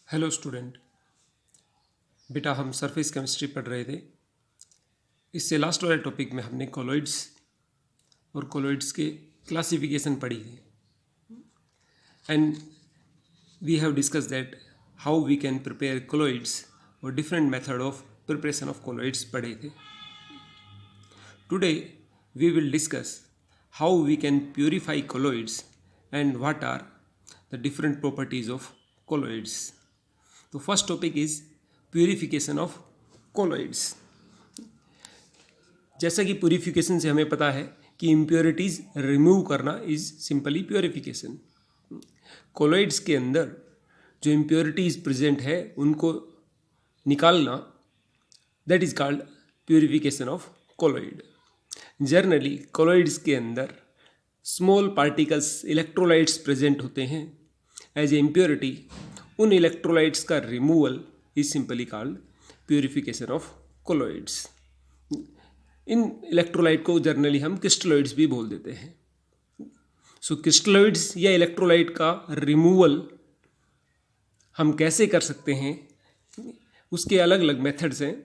Hello student. बेटा हम surface chemistry पढ़ रहे थे। इससे लास्ट वाले टॉपिक में हमने कोलॉइड्स और कोलॉइड्स के क्लासिफिकेशन पढ़ी है and we have discuss that how we can prepare colloids और different method of preparation of colloids पढ़े थे। Today we will discuss how we can purify colloids and what are the different properties of colloids. तो first topic is purification of colloids. जैसा कि purification से हमें पता है कि इम्प्योरिटीज़ रिमूव करना इज सिंपली प्यूरिफिकेशन। कोलॉइड्स के अंदर जो इम्प्योरिटीज़ प्रेजेंट है उनको निकालना, that is called purification of colloid. Generally colloids के अंदर स्मॉल पार्टिकल्स इलेक्ट्रोलाइट्स प्रेजेंट होते हैं एज ए इम्प्योरिटी। उन इलेक्ट्रोलाइट्स का removal is simply called purification of colloids. In electrolyte को जनरली हम क्रिस्टलॉइड्स भी बोल देते हैं। सो क्रिस्टलॉइड्स या इलेक्ट्रोलाइट का रिमूवल हम कैसे कर सकते हैं, उसके अलग अलग मेथड्स हैं।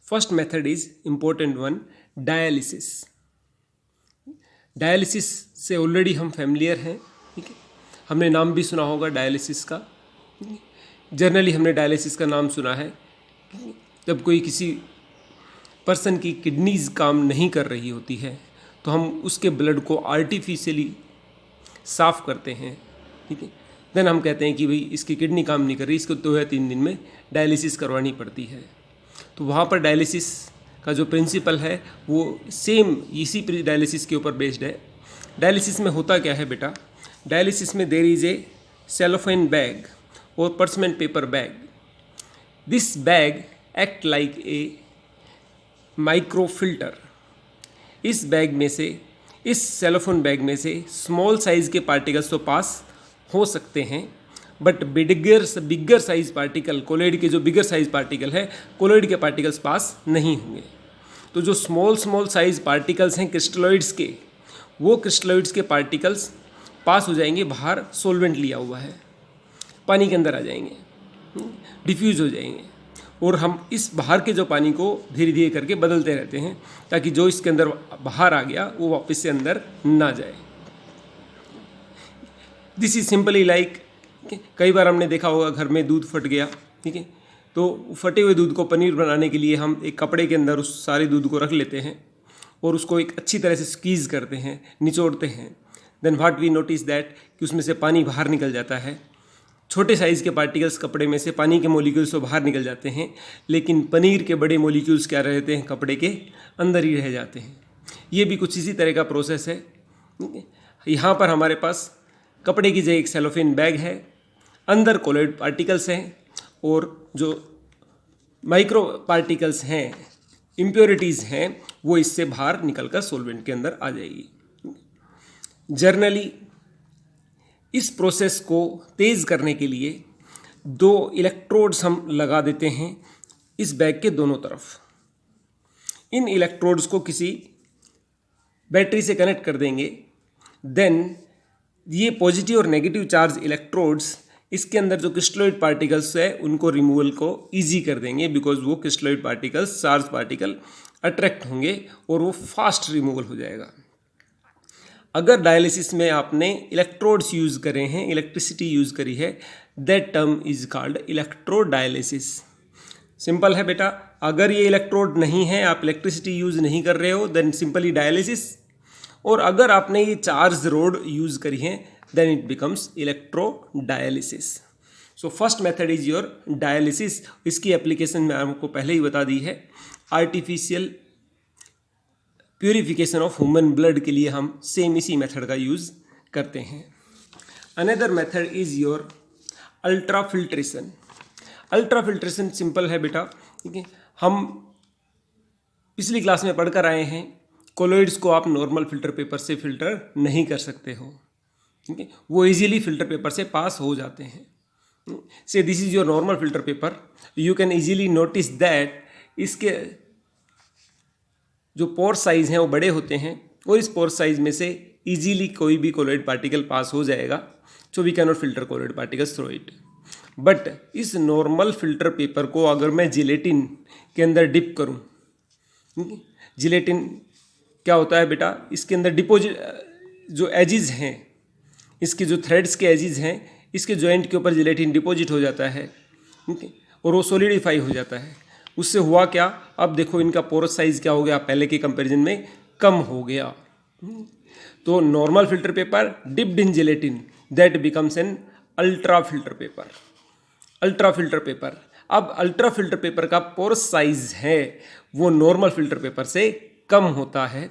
First method is important one, dialysis. Dialysis से ऑलरेडी हम फैमिलियर हैं, ठीक है, हमने नाम भी सुना होगा डायलिसिस का। जनरली हमने डायलिसिस का नाम सुना है जब कोई किसी पर्सन की किडनीज काम नहीं कर रही होती है तो हम उसके ब्लड को आर्टिफिशियली साफ़ करते हैं, ठीक है। देन हम कहते हैं कि भाई इसकी किडनी काम नहीं कर रही, इसको 2 या 3 दिन में डायलिसिस करवानी पड़ती है। तो वहाँ पर डायलिसिस का जो प्रिंसिपल है वो सेम इसी डायलिसिस के ऊपर बेस्ड है। डायलिसिस में होता क्या है बेटा, डायलिसिस में there is a cellophane bag और parchment paper bag. This bag act like a microfilter. इस बैग में से, इस सेलोफोन बैग में से स्मॉल साइज़ के पार्टिकल्स तो पास हो सकते हैं, but bigger size particle, colloid के जो बिगर साइज पार्टिकल है, कोलॉइड के पार्टिकल्स पास नहीं होंगे। तो जो स्मॉल साइज पार्टिकल्स हैं क्रिस्टलॉइड्स के, वो क्रिस्टलॉइड्स के पार्टिकल्स पास हो जाएंगे, बाहर सोलवेंट लिया हुआ है, पानी के अंदर आ जाएंगे, डिफ्यूज़ हो जाएंगे, और हम इस बाहर के जो पानी को धीरे धीरे करके बदलते रहते हैं ताकि जो इसके अंदर बाहर आ गया वो वापस से अंदर ना जाए। दिस इज सिंपली लाइक, कई बार हमने देखा होगा घर में दूध फट गया, ठीक है, तो फटे हुए दूध को पनीर बनाने के लिए हम एक कपड़े के अंदर उस सारे दूध को रख लेते हैं और उसको एक अच्छी तरह से स्क्वीज़ करते हैं, निचोड़ते हैं। Then what we notice that कि उसमें से पानी बाहर निकल जाता है। छोटे साइज़ के पार्टिकल्स कपड़े में से पानी के मॉलिक्यूल्स तो बाहर निकल जाते हैं, लेकिन पनीर के बड़े मॉलिक्यूल्स क्या रहते हैं, कपड़े के अंदर ही रह जाते हैं। ये भी कुछ इसी तरह का प्रोसेस है। यहाँ पर हमारे पास कपड़े की जगह एक सेलोफेन बैग है, अंदर कोलॉइड पार्टिकल्स हैं, और जो माइक्रो पार्टिकल्स हैं, इम्प्योरिटीज़ हैं, वो इससे बाहर निकलकर सॉल्वेंट के अंदर आ जाएगी। जर्नली इस प्रोसेस को तेज़ करने के लिए 2 इलेक्ट्रोड्स हम लगा देते हैं इस बैग के दोनों तरफ। इन इलेक्ट्रोड्स को किसी बैटरी से कनेक्ट कर देंगे। देन ये पॉजिटिव और नेगेटिव चार्ज इलेक्ट्रोड्स इसके अंदर जो क्रिस्टलॉइड पार्टिकल्स है उनको रिमूवल को ईजी कर देंगे, बिकॉज वो crystalloid particles, charge particle attract होंगे और वो फास्ट रिमूवल हो जाएगा। अगर डायलिसिस में आपने इलेक्ट्रोड्स यूज़ करे हैं, इलेक्ट्रिसिटी यूज़ करी है, that term is called electrodialysis. Simple है बेटा, अगर ये इलेक्ट्रोड नहीं है, आप इलेक्ट्रिसिटी यूज़ नहीं कर रहे हो, देन सिंपली डायलिसिस। और अगर आपने ये चार्ज रोड यूज़ करी है, then it becomes electrodialysis. So first method is your dialysis. इसकी एप्लीकेशन मैं आपको पहले ही बता दी है। Artificial purification of human blood के लिए हम सेम इसी मेथड का यूज़ करते हैं। Another method is your ultra filtration. Ultra filtration simple है बेटा, ठीक है। हम पिछली क्लास में पढ़कर आए हैं, कोलॉइड्स को आप नॉर्मल फिल्टर पेपर से फिल्टर नहीं कर सकते हो, ठीक है, वो इजीली फिल्टर पेपर से पास हो जाते हैं। से this is your normal filter paper, you can easily notice that इसके जो पोर साइज़ हैं वो बड़े होते हैं और इस पोर साइज़ में से इजीली कोई भी कोलॉइड पार्टिकल पास हो जाएगा, so we can not filter colloid particles through it. But इस नॉर्मल फिल्टर पेपर को अगर मैं जिलेटिन के अंदर डिप करूं, जिलेटिन क्या होता है बेटा, इसके अंदर डिपोजिट जो एजिज हैं, इसके जो थ्रेड्स के एजिज हैं, इसके जॉइंट के ऊपर जिलेटिन डिपॉजिट हो जाता है, ठीक है, और वो सॉलिडिफाई हो जाता है। उससे हुआ क्या, अब देखो इनका पोरस साइज क्या हो गया, पहले के कंपैरिजन में कम हो गया। तो normal filter paper dipped in gelatin that becomes an ultra filter paper. Ultra filter paper, अब अल्ट्रा फिल्टर पेपर का पोरस साइज है वो नॉर्मल फिल्टर पेपर से कम होता है।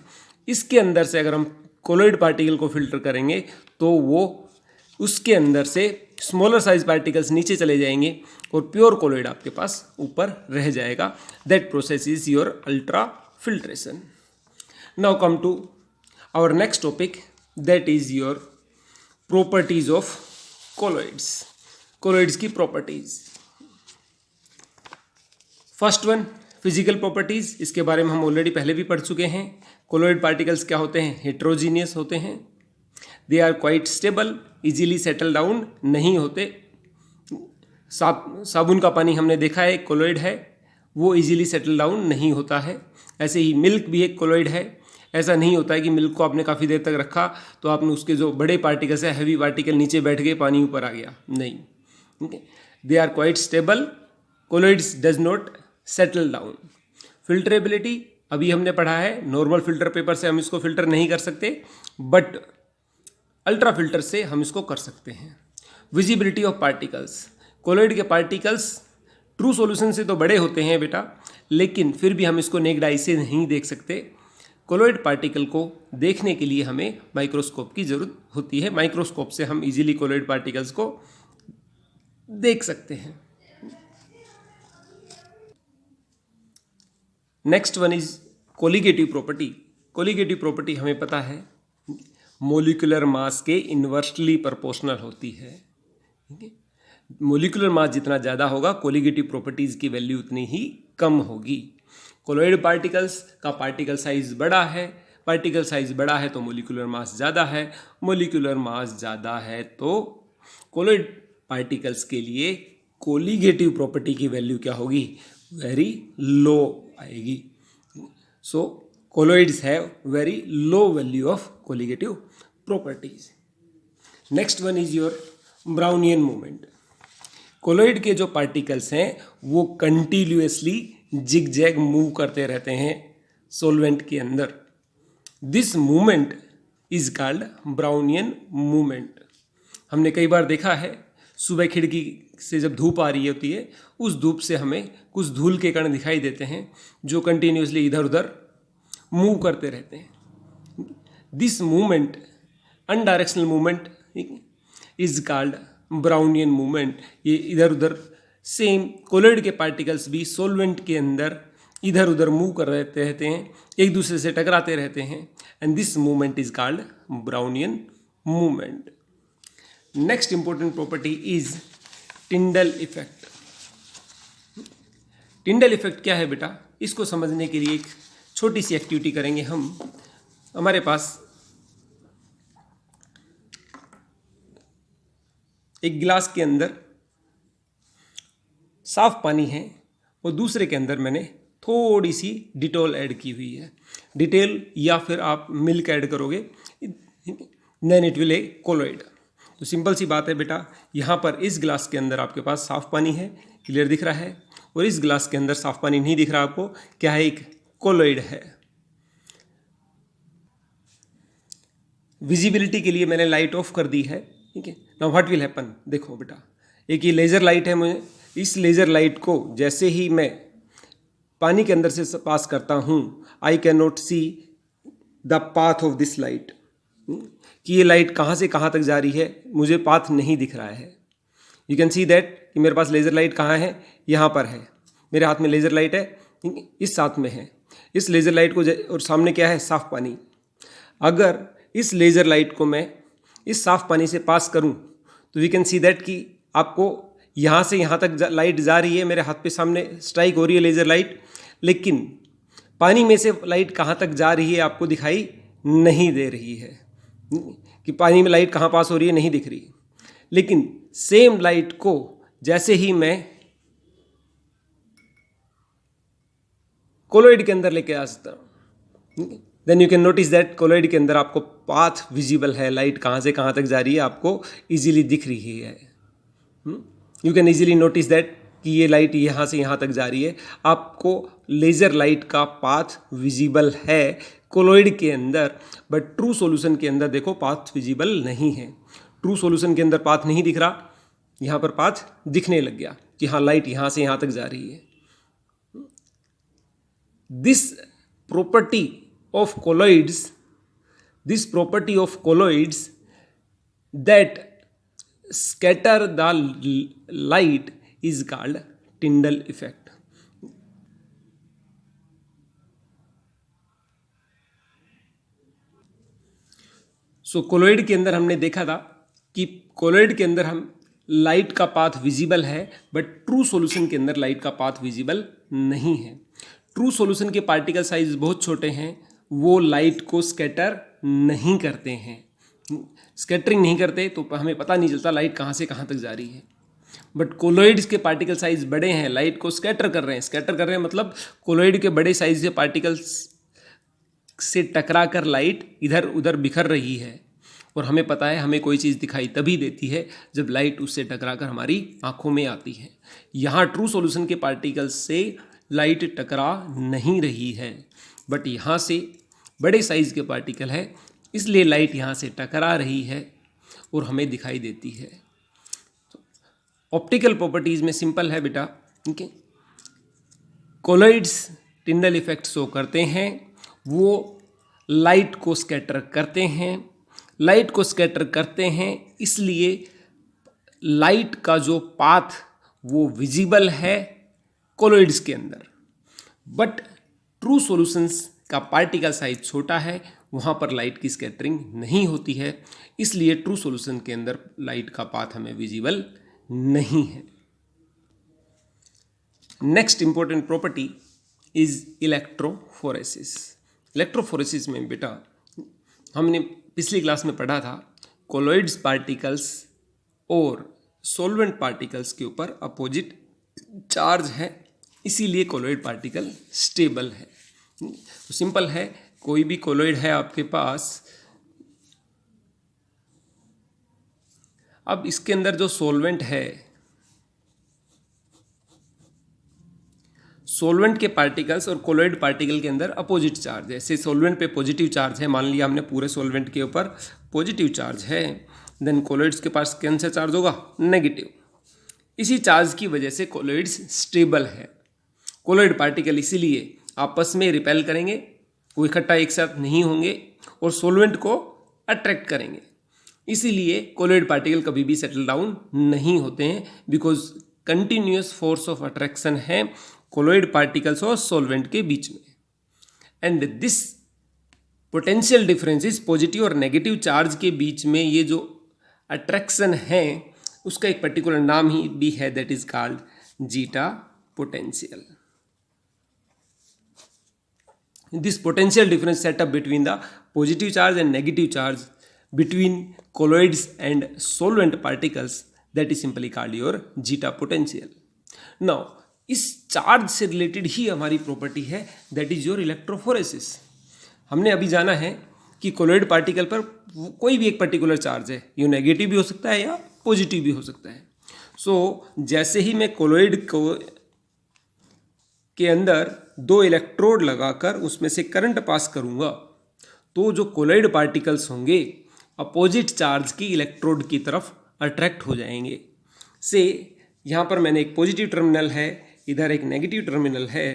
इसके अंदर से अगर हम कोलॉइड पार्टिकल को फिल्टर करेंगे तो वो उसके अंदर से स्मॉलर साइज पार्टिकल्स नीचे चले जाएंगे और प्योर कोलॉइड आपके पास ऊपर रह जाएगा। That process is your ultra filtration. Now come to our next topic, that is your properties of colloids. Colloids की properties, first one physical properties, इसके बारे में हम ऑलरेडी पहले भी पढ़ चुके हैं। कोलॉइड पार्टिकल्स क्या होते हैं, हेट्रोजीनियस होते हैं, they are quite stable, easily settle down नहीं होते। साबुन का पानी हमने देखा है, कोलॉइड है, वो इजीली सेटल डाउन नहीं होता है। ऐसे ही मिल्क भी एक कोलॉइड है। ऐसा नहीं होता है कि मिल्क को आपने काफ़ी देर तक रखा तो आपने उसके जो बड़े पार्टिकल्स है, हैवी पार्टिकल नीचे बैठ गए, पानी ऊपर आ गया, नहीं। They are quite stable, colloids does not settle down. Filterability अभी हमने पढ़ा है, नॉर्मल फिल्टर पेपर से हम इसको फिल्टर नहीं कर सकते, बट अल्ट्रा फिल्टर से हम इसको कर सकते हैं। विजिबिलिटी ऑफ पार्टिकल्स, कोलॉइड के पार्टिकल्स ट्रू सॉल्यूशन से तो बड़े होते हैं बेटा, लेकिन फिर भी हम इसको नेक्ड आई से नहीं देख सकते। कोलॉइड पार्टिकल को देखने के लिए हमें माइक्रोस्कोप की ज़रूरत होती है। माइक्रोस्कोप से हम इजीली कोलॉइड पार्टिकल्स को देख सकते हैं। Next one is colligative property. Colligative property हमें पता है मोलिकुलर मास के इन्वर्सली प्रोपोर्शनल होती है। ठीक है, मोलिकुलर मास जितना ज़्यादा होगा कोलिगेटिव प्रॉपर्टीज़ की वैल्यू उतनी ही कम होगी। कोलॉइड पार्टिकल्स का पार्टिकल साइज बड़ा है, पार्टिकल साइज बड़ा है तो मोलिकुलर मास ज़्यादा है, मोलिकुलर मास ज़्यादा है तो कोलॉइड पार्टिकल्स के लिए कोलिगेटिव प्रॉपर्टी की वैल्यू क्या होगी, वेरी लो आएगी। So colloids have very low value of colligative properties. Next one is your Brownian movement. Colloid के जो पार्टिकल्स हैं वो कंटिन्यूअसली जिगजैग मूव करते रहते हैं सॉल्वेंट के अंदर। This movement is called Brownian movement. हमने कई बार देखा है सुबह खिड़की से जब धूप आ रही होती है, उस धूप से हमें कुछ धूल के कण दिखाई देते हैं जो कंटिन्यूअसली इधर उधर मूव करते रहते हैं। This movement, undirectional movement, is called Brownian movement. ये इधर उधर सेम कोलॉइड के पार्टिकल्स भी सॉल्वेंट के अंदर इधर उधर मूव कर रहते हैं, एक दूसरे से टकराते रहते हैं, and this movement is called Brownian movement. Next important property is Tyndall effect. Tyndall effect क्या है बेटा, इसको समझने के लिए एक छोटी सी एक्टिविटी करेंगे हम। हमारे पास एक गिलास के अंदर साफ पानी है और दूसरे के अंदर मैंने थोड़ी सी डिटॉल ऐड की हुई है। डिटेल या फिर आप मिल्क ऐड करोगे, then it will a colloid. तो सिंपल सी बात है बेटा, यहाँ पर इस गिलास के अंदर आपके पास साफ पानी है, क्लियर दिख रहा है, और इस गिलास के अंदर साफ पानी नहीं दिख रहा आपको, क्या है, एक कोलॉइड है। विजिबिलिटी के लिए मैंने लाइट ऑफ कर दी है, ठीक है। नाउ व्हाट विल हैपन, देखो बेटा, एक ये लेज़र लाइट है, मुझे इस लेज़र लाइट को जैसे ही मैं पानी के अंदर से पास करता हूँ, I can not see the path of this light, कि ये लाइट कहाँ से कहाँ तक जा रही है, मुझे पाथ नहीं दिख रहा है। यू कैन सी दैट कि मेरे पास लेज़र लाइट कहाँ है, यहाँ पर है, मेरे हाथ में लेज़र लाइट है, इस हाथ में है। इस लेज़र लाइट को और सामने क्या है, साफ पानी। अगर इस लेज़र लाइट को मैं इस साफ पानी से पास करूं तो वी कैन सी दैट कि आपको यहाँ से यहाँ तक लाइट जा रही है, मेरे हाथ पे सामने स्ट्राइक हो रही है लेज़र लाइट, लेकिन पानी में से लाइट कहाँ तक जा रही है आपको दिखाई नहीं दे रही है, कि पानी में लाइट कहाँ पास हो रही है नहीं दिख रही। लेकिन सेम लाइट को जैसे ही मैं कोलॉइड के अंदर लेके आ सकता हूँ, then you can notice that colloid के अंदर आपको पाथ विजिबल है, लाइट कहाँ से कहाँ तक जा रही है आपको इजीली दिख रही है। You can easily notice that कि ये लाइट यहाँ से यहाँ तक जा रही है, आपको लेज़र लाइट का पाथ विजिबल है कोलॉइड के अंदर। बट ट्रू सॉल्यूशन के अंदर देखो पाथ विजिबल नहीं है। ट्रू सॉल्यूशन के अंदर पाथ नहीं दिख रहा, यहाँ पर पाथ दिखने लग गया कि हाँ लाइट यहाँ से यहाँ तक जा रही है। This property of colloids that scatter the light is called Tyndall effect. So colloid के अंदर हमने देखा था कि कोलॉइड के अंदर हम लाइट का पाथ विजिबल है, बट ट्रू सॉल्यूशन के अंदर लाइट का पाथ विजिबल नहीं है। ट्रू सॉल्यूशन के पार्टिकल साइज बहुत छोटे हैं, वो लाइट को स्कैटर नहीं करते हैं, स्कैटरिंग नहीं करते, तो हमें पता नहीं चलता लाइट कहाँ से कहाँ तक जा रही है। बट कोलॉइड्स के पार्टिकल साइज बड़े हैं, लाइट को स्कैटर कर रहे हैं। स्कैटर कर रहे हैं मतलब कोलॉइड के बड़े साइज के पार्टिकल्स से टकरा कर लाइट इधर उधर बिखर रही है, और हमें पता है हमें कोई चीज़ दिखाई तभी देती है जब लाइट उससे टकरा कर हमारी आंखों में आती है। यहाँ ट्रू सॉल्यूशन के पार्टिकल्स से लाइट टकरा नहीं रही है, बट यहाँ से बड़े साइज के पार्टिकल है, इसलिए लाइट यहाँ से टकरा रही है और हमें दिखाई देती है। ऑप्टिकल प्रॉपर्टीज़ में सिंपल है बेटा, ठीक है। कोलॉइड्स टिंडल इफेक्ट शो करते हैं, वो लाइट को स्कैटर करते हैं, लाइट को स्कैटर करते हैं, इसलिए लाइट का जो पाथ वो विजिबल है कोलॉइड्स के अंदर। बट ट्रू सॉल्यूशंस का पार्टिकल साइज छोटा है, वहाँ पर लाइट की स्कैटरिंग नहीं होती है, इसलिए ट्रू सॉल्यूशन के अंदर लाइट का पाथ हमें विजिबल नहीं है। Next important property is electrophoresis. Electrophoresis में बेटा हमने पिछली क्लास में पढ़ा था कोलॉइड्स पार्टिकल्स और सॉल्वेंट पार्टिकल्स के ऊपर अपोजिट चार्ज है, इसीलिए कोलॉइड पार्टिकल स्टेबल है। तो सिंपल है, कोई भी कोलॉइड है आपके पास, अब इसके अंदर जो सॉल्वेंट है, सॉल्वेंट के पार्टिकल्स और कोलॉइड पार्टिकल के अंदर अपोजिट चार्ज है। जैसे सॉल्वेंट पे पॉजिटिव चार्ज है, मान लिया हमने पूरे सॉल्वेंट के ऊपर पॉजिटिव चार्ज है, देन कोलॉइड्स के पास कौन सा चार्ज होगा, नेगेटिव। इसी चार्ज की वजह से कोलॉइड्स स्टेबल है। कोलॉइड पार्टिकल इसीलिए आपस में रिपेल करेंगे, वो इकट्ठा एक साथ नहीं होंगे और सॉल्वेंट को अट्रैक्ट करेंगे, इसीलिए कोलॉइड पार्टिकल कभी भी सेटल डाउन नहीं होते हैं, because continuous force of attraction है कोलॉइड पार्टिकल्स और सॉल्वेंट के बीच में। And this potential difference is positive और नेगेटिव चार्ज के बीच में ये जो अट्रैक्शन है उसका एक पर्टिकुलर नाम ही भी है, that is called zeta potential. This potential difference set up between the positive charge and negative charge between colloids and solvent particles, that is simply called your zeta potential. Now इस charge से related ही हमारी property है, that is your electrophoresis. हमने अभी जाना है कि colloid particle पर कोई भी एक पर्टिकुलर चार्ज है, ये नेगेटिव भी हो सकता है या पॉजिटिव भी हो सकता है। सो जैसे ही मैं कोलॉइड को के अंदर दो इलेक्ट्रोड लगाकर उसमें से करंट पास करूंगा, तो जो कोलॉइड पार्टिकल्स होंगे अपोजिट चार्ज की इलेक्ट्रोड की तरफ अट्रैक्ट हो जाएंगे। से यहाँ पर मैंने एक पॉजिटिव टर्मिनल है, इधर एक नेगेटिव टर्मिनल है।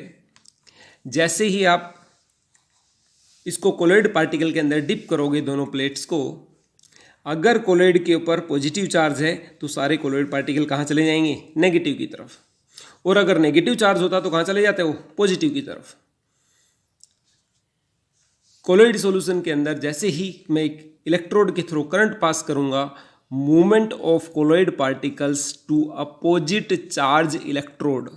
जैसे ही आप इसको कोलॉइड पार्टिकल के अंदर डिप करोगे दोनों प्लेट्स को, अगर कोलॉइड के ऊपर पॉजिटिव चार्ज है तो सारे कोलॉइड पार्टिकल कहाँ चले जाएंगे, नेगेटिव की तरफ, और अगर नेगेटिव चार्ज होता तो कहाँ चले जाते हो, पॉजिटिव की तरफ। कोलॉइड सॉल्यूशन के अंदर जैसे ही मैं एक इलेक्ट्रोड के थ्रू करंट पास करूंगा, movement of colloid particles to opposite charge electrode,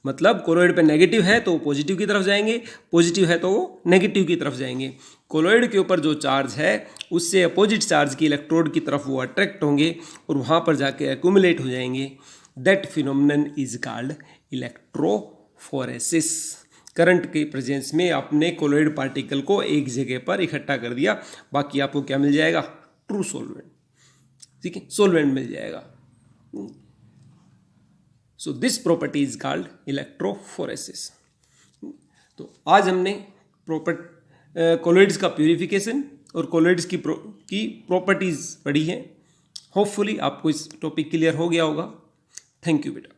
मतलब कोलॉइड पे नेगेटिव है तो वो पॉजिटिव की तरफ जाएंगे, पॉजिटिव है तो वो नेगेटिव की तरफ जाएंगे। कोलॉइड के ऊपर जो चार्ज है उससे अपोजिट चार्ज की इलेक्ट्रोड की तरफ वो अट्रैक्ट होंगे और वहाँ पर जाके एक्यूमुलेट हो जाएंगे। That phenomenon is called electrophoresis. Current के प्रेजेंस में आपने कोलोइड पार्टिकल को एक जगह पर इकट्ठा कर दिया, बाकी आपको क्या मिल जाएगा, ट्रू सोलवेंट, ठीक है, सोलवेंट मिल जाएगा। So this property is called electrophoresis. तो आज हमने कोलोइड्स का प्यूरिफिकेशन और कोलोइड्स की प्रॉपर्टीज पढ़ी हैं। होपफुली आपको इस टॉपिक क्लियर हो गया होगा। थैंक यू बेटा।